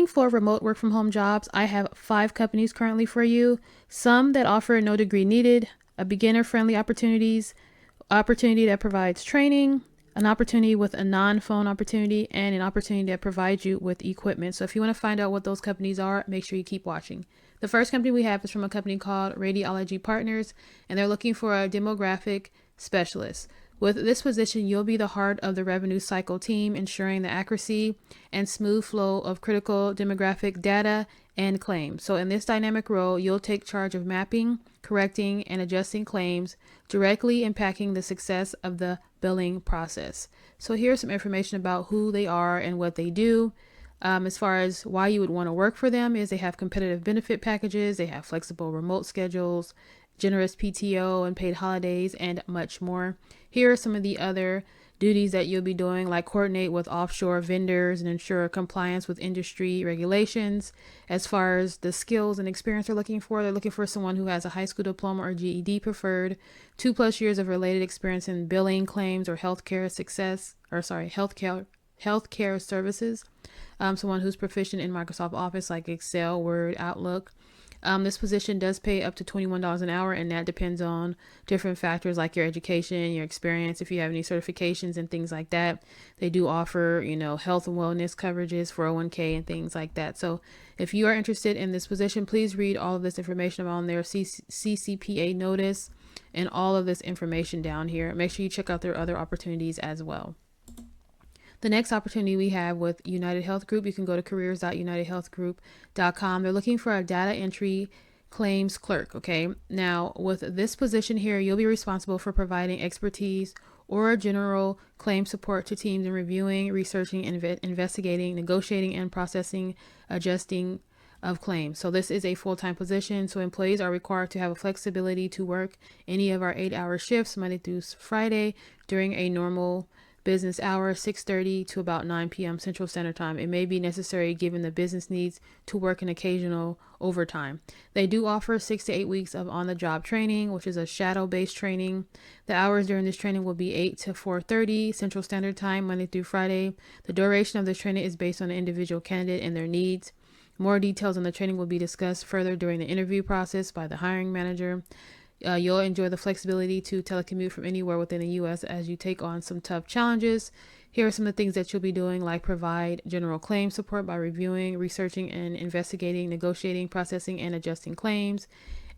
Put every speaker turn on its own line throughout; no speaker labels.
For remote work from home jobs, I have 5 companies currently for you. Some that offer no degree needed, a beginner friendly opportunity that provides training, an opportunity with a non-phone opportunity, and an opportunity that provides you with equipment. So if you want to find out what those companies are, make sure you keep watching. The first company we have is from a company called Radiology Partners, and they're looking for a demographic specialist. With this position, you'll be the heart of the revenue cycle team, ensuring the accuracy and smooth flow of critical demographic data and claims. So in this dynamic role, you'll take charge of mapping, correcting, and adjusting claims, directly impacting the success of the billing process. So here's some information about who they are and what they do. As far as why you would want to work for them is they have competitive benefit packages, they have flexible remote schedules, generous PTO and paid holidays, and much more. Here are some of the other duties that you'll be doing, like coordinate with offshore vendors and ensure compliance with industry regulations. As far as the skills and experience they're looking for someone who has a high school diploma or GED preferred, 2+ years of related experience in billing, claims, or healthcare services. Someone who's proficient in Microsoft Office like Excel, Word, Outlook. This position does pay up to $21 an hour, and that depends on different factors like your education, your experience, if you have any certifications and things like that. They do offer, health and wellness coverages, 401k, and things like that. So if you are interested in this position, please read all of this information on their CCPA notice and all of this information down here. Make sure you check out their other opportunities as well. The next opportunity we have with United Health Group, you can go to careers.unitedhealthgroup.com. They're looking for a data entry claims clerk. Okay. Now, with this position here, you'll be responsible for providing expertise or general claim support to teams in reviewing, researching, investigating, negotiating, and processing, adjusting of claims. So this is a full-time position. So employees are required to have a flexibility to work any of our 8-hour shifts, Monday through Friday, during a normal business hour, 6:30 to about 9 p.m. Central Standard Time. It may be necessary, given the business needs, to work an occasional overtime. They do offer 6 to 8 weeks of on-the-job training, which is a shadow-based training. The hours during this training will be 8 to 4:30 Central Standard Time, Monday through Friday. The duration of this training is based on the individual candidate and their needs. More details on the training will be discussed further during the interview process by the hiring manager. You'll enjoy the flexibility to telecommute from anywhere within the U.S. as you take on some tough challenges. Here are some of the things that you'll be doing, like provide general claim support by reviewing, researching, and investigating, negotiating, processing, and adjusting claims,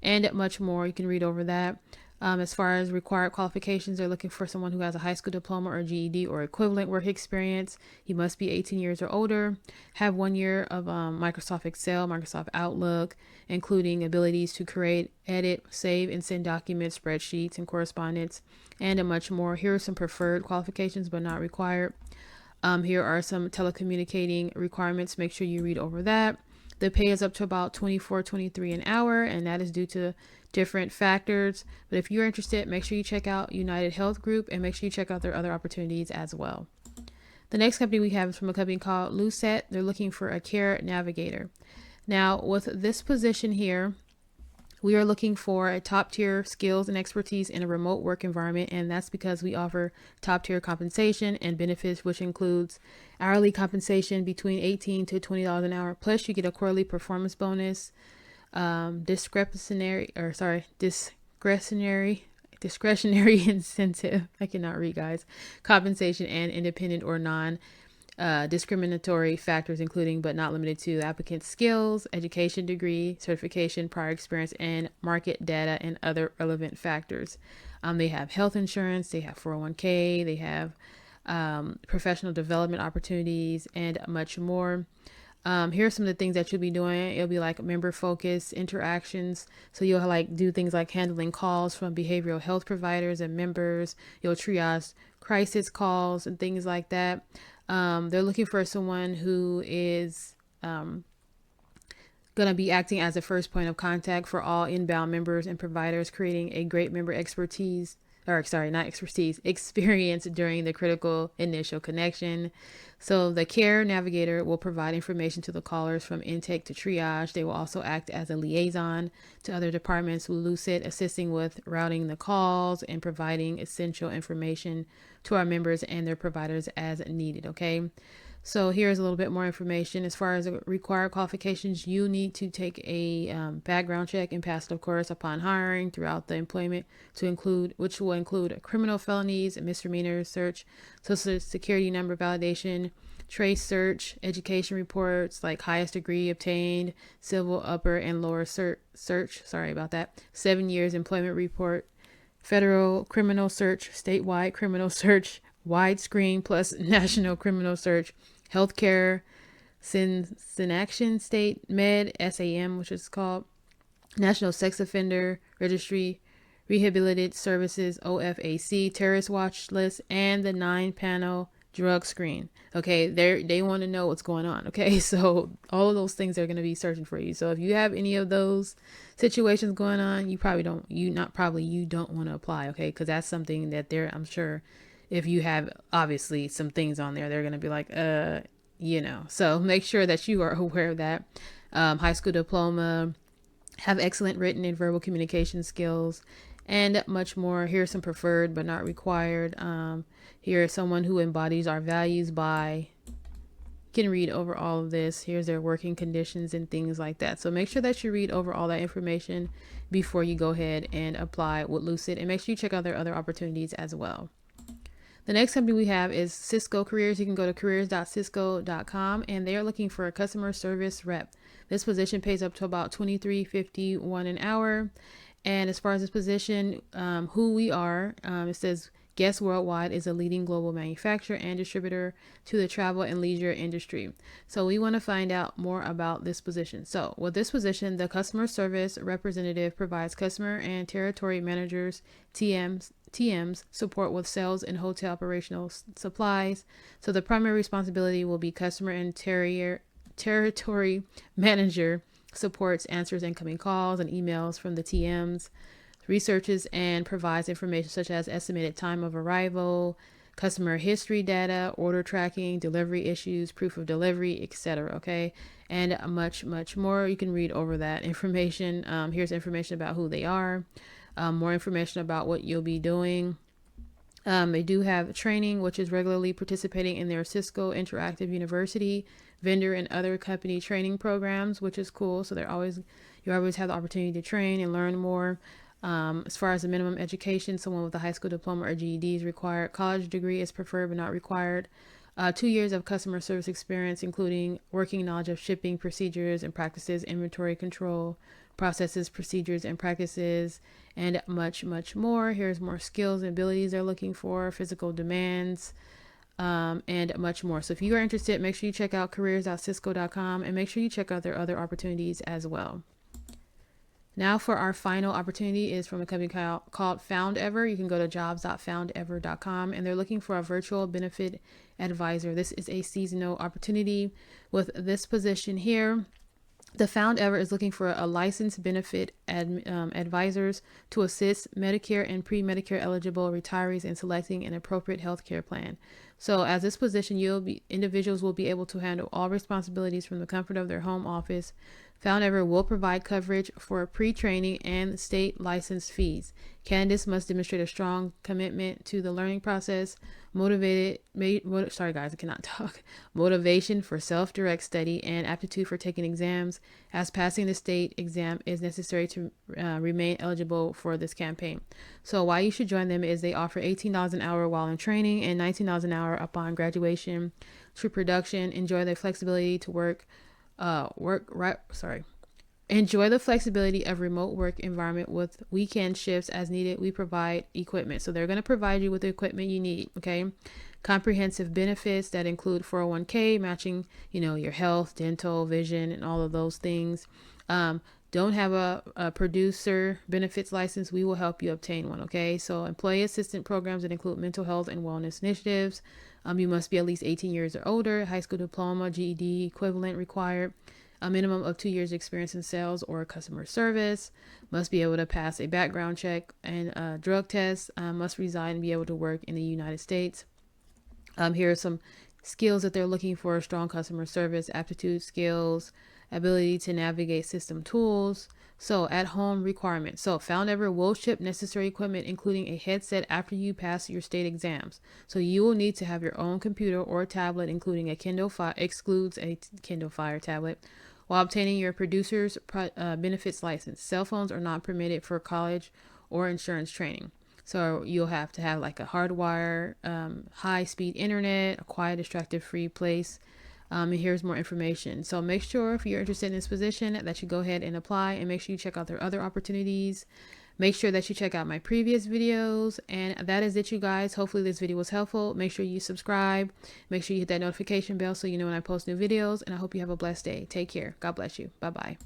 and much more. You can read over that. As far as required qualifications, they're looking for someone who has a high school diploma or GED or equivalent work experience. You must be 18 years or older, have 1 year of Microsoft Excel, Microsoft Outlook, including abilities to create, edit, save, and send documents, spreadsheets, and correspondence, and much more. Here are some preferred qualifications, but not required. Here are some telecommunicating requirements. Make sure you read over that. The pay is up to about $24-23 an hour, and that is due to different factors. But if you're interested, make sure you check out United Health Group and make sure you check out their other opportunities as well. The next company we have is from a company called Lucet. They're looking for a care navigator. Now, with this position here, we are looking for a top tier skills and expertise in a remote work environment, and that's because we offer top tier compensation and benefits, which includes hourly compensation between $18 to $20 an hour. Plus, you get a quarterly performance bonus, discretionary incentive. I cannot read, guys. Compensation and independent or non discriminatory factors, including but not limited to the applicant's skills, education, degree, certification, prior experience, and market data and other relevant factors. They have health insurance, they have 401k, they have professional development opportunities, and much more. Here's some of the things that you'll be doing. It'll be like member focused interactions. So you'll like do things like handling calls from behavioral health providers and members. You'll triage crisis calls and things like that. They're looking for someone who is going to be acting as a first point of contact for all inbound members and providers, creating a great member experience during the critical initial connection. So the care navigator will provide information to the callers from intake to triage. They will also act as a liaison to other departments with Lucid, assisting with routing the calls and providing essential information to our members and their providers as needed. Okay. So here's a little bit more information. As far as the required qualifications, you need to take a background check and pass it, of course, upon hiring throughout the employment, which will include criminal felonies and misdemeanors, search, social security number validation, trace search, education reports like highest degree obtained, civil upper and lower search. Sorry about that. 7 years employment report, federal criminal search, statewide criminal search, widescreen plus national criminal search, healthcare, Synaction State Med, SAM, which is called, National Sex Offender Registry, Rehabilitated Services, OFAC, Terrorist Watch List, and the 9-panel drug screen. Okay, they want to know what's going on. Okay, so all of those things are going to be searching for you. So if you have any of those situations going on, you don't want to apply. Okay, because that's something that I'm sure, if you have obviously some things on there, they're going to be like, so make sure that you are aware of that. High school diploma, have excellent written and verbal communication skills, and much more. Here's some preferred but not required. Here is someone who embodies our values by. You can read over all of this. Here's their working conditions and things like that. So make sure that you read over all that information before you go ahead and apply with Lucid, and make sure you check out their other opportunities as well. The next company we have is Cisco Careers. You can go to careers.cisco.com, and they are looking for a customer service rep. This position pays up to about $23.51 an hour. And as far as this position, who we are, it says Guess Worldwide is a leading global manufacturer and distributor to the travel and leisure industry. So we want to find out more about this position. So with this position, the customer service representative provides customer and territory managers, TMs support with sales and hotel operational supplies. So the primary responsibility will be customer and territory manager supports, answers incoming calls and emails from the TMs, researches and provides information such as estimated time of arrival, customer history data, order tracking, delivery issues, proof of delivery, etc. Okay, and much more. You can read over that information. Here's information about who they are, more information about what you'll be doing. They do have training, which is regularly participating in their Cisco Interactive University, vendor, and other company training programs, which is cool. So you always have the opportunity to train and learn more. As far as the minimum education, someone with a high school diploma or GED is required. College degree is preferred but not required. 2 years of customer service experience, including working knowledge of shipping procedures and practices, inventory control, processes, procedures, and practices, and much more. Here's more skills and abilities they're looking for, physical demands, and much more. So if you are interested, make sure you check out careers.cisco.com, and make sure you check out their other opportunities as well. Now for our final opportunity is from a company called FoundEver. You can go to jobs.foundever.com, and they're looking for a virtual benefit advisor. This is a seasonal opportunity. With this position here, the FoundEver is looking for a licensed benefit advisors to assist Medicare and pre-Medicare eligible retirees in selecting an appropriate healthcare plan. So as this position, individuals will be able to handle all responsibilities from the comfort of their home office. FoundEver will provide coverage for pre-training and state license fees. Candidates must demonstrate a strong commitment to the learning process, motivation for self-direct study, and aptitude for taking exams, as passing the state exam is necessary to remain eligible for this campaign. So why you should join them is they offer $18 an hour while in training and $19 an hour upon graduation. True production. Enjoy the flexibility of remote work environment with weekend shifts as needed. We provide equipment. So they're going to provide you with the equipment you need. Okay. Comprehensive benefits that include 401k, matching, your health, dental, vision, and all of those things. Don't have a producer benefits license, we will help you obtain one. Okay. So employee assistance programs that include mental health and wellness initiatives. You must be at least 18 years or older, high school diploma, GED equivalent required, a minimum of 2 years experience in sales or customer service, must be able to pass a background check and a drug test, must reside and be able to work in the United States. Here are some skills that they're looking for: strong customer service aptitude skills, ability to navigate system tools. So at home requirements. So Found Ever will ship necessary equipment, including a headset, after you pass your state exams. So you will need to have your own computer or tablet, including a Kindle Fire, excludes a Kindle Fire tablet, while obtaining your producer's benefits license. Cell phones are not permitted for college or insurance training. So you'll have to have like a hardwire, high-speed internet, a quiet, distracted-free place. And here's more information. So make sure, if you're interested in this position, that you go ahead and apply, and make sure you check out their other opportunities. Make sure that you check out my previous videos. And that is it, you guys. Hopefully this video was helpful. Make sure you subscribe. Make sure you hit that notification bell so you know when I post new videos. And I hope you have a blessed day. Take care. God bless you. Bye-bye.